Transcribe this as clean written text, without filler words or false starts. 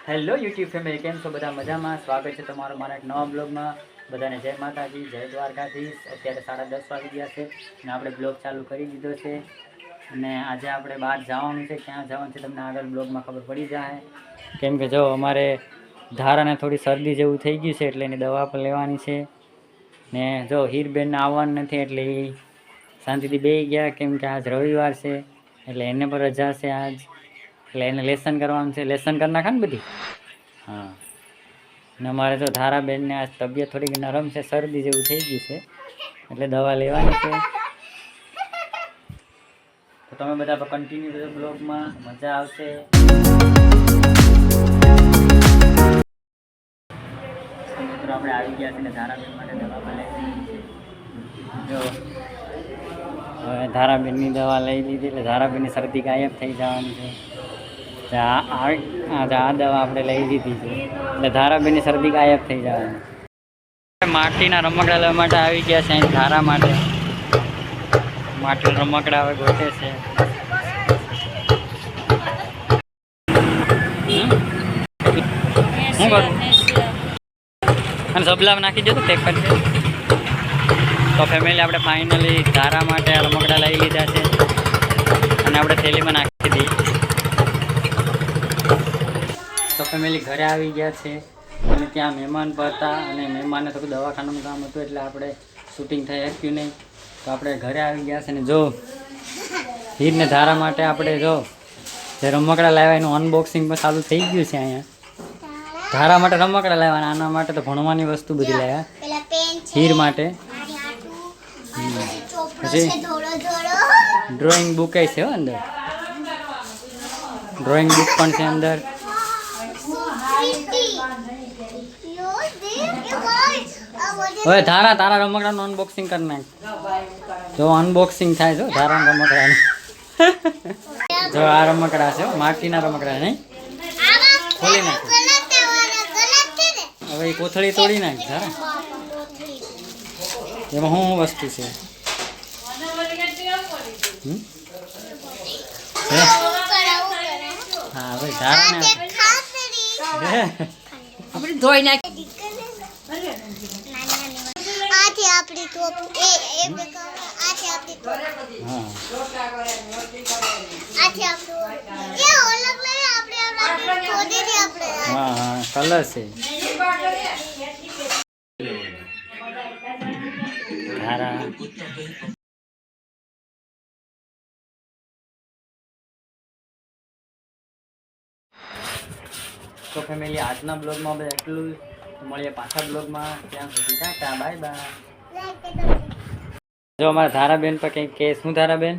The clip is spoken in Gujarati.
હેલો યુટ્યુબ ફેમિલી, કેમ છો બધા? મજામાં? સ્વાગત છે તમારું મારા એક નવા બ્લોગમાં. બધાને જય માતાજી, જય દ્વારકાધીશ. અત્યારે 10:30 વાગી ગયા છે અને આપણે બ્લોગ ચાલુ કરી દીધો છે. અને આજે આપણે બહાર જવાનું છે. ક્યાં જવાનું છે તમને આગળ બ્લોગમાં ખબર પડી જાય. કેમ કે જો અમારે ધારાને થોડી શરદી જેવું થઈ ગયું છે, એટલે એની દવા પણ લેવાની છે. ને જો હીરબેનને આવવાનું નથી એટલે એ શાંતિથી બેસી ગયા, કેમ કે આજ રવિવાર છે એટલે એને પણ રજા છે આજ. એટલે એને લેસન કરવાનું છે. લેસન કરી નાખે ને બધી. હા, ને અમારે તો ધારાબેનને આજ તબિયત થોડીક નરમ છે, શરદી જેવું થઈ ગયું છે એટલે દવા લેવાની છે. તો તમે બધા કન્ટિન્યુ કરો બ્લોગમાં, મજા આવશે. મિત્રો આપણે આવી ગયા છે ને ધારાબેન માટે દવા લઈ લીધી. જો હવે ધારાબેનની દવા લઈ લીધી એટલે ધારાબેનની શરદી ગાયબ થઈ જવાની છે. આ દવા આપણે લઈ લીધી છે એટલે ધારાબેનની શરદી ગાયબ થઈ જવાની. માટીના રમકડા લેવા માટે આવી ગયા છે અહીં ધારા માટે. માટીના રમકડા હવે ગોઠે છે. શું કરું અને સબલામાં નાખી દો તો પેક કરી દે. તો ફેમિલી આપણે ફાઇનલી ધારા માટે રમકડા લઈ લીધા છે અને આપણે થેલીમાં નાખી દઈએ. તો ફેમિલી ઘરે આવી ગયા છે અને ત્યાં મહેમાન પણ હતા અને મહેમાનને થોડું દવાખાનાનું કામ હતું એટલે આપણે શૂટિંગ થઈ શક્યું નહીં. તો આપણે ઘરે આવી ગયા છે ને જો હીરને ધારા માટે આપણે જો જે રમકડા લાવ્યા એનું અનબોક્સિંગ પણ ચાલુ થઈ ગયું છે. અહીંયા ધારા માટે રમકડા લાવવાના, આના માટે તો ભણવાની વસ્તુ બધી લાવ્યા. હીર માટે પછી ડ્રોઈંગ બુક છે અંદર, ડ્રોઈંગ બુક પણ છે અંદર. હવે ધારા તારા રમકડાનું અનબોક્સિંગ કરી નાખ. જો અનબોક્સિંગ થાય છે ધારા રમકડાનું. જો આ રમકડા છે માટીના રમકડા, નહીં ખોલી નાખ. હવે એ કોથળી તોડી નાખ ધારા. એમાં શું વસ્તુ છે? હા ભાઈ ધારાને આપણે ધોઈ નાખી. હા હા કલર છે ધારા. તો ફેમિલી આજના બ્લોગમાં આપણે એટલું. મળીએ પાછા બ્લોગમાં. ત્યાં સુધી ટાટા, બાય બાય. જો અમારા ધારાબેન પર કંઈક કે શું? ધારાબેન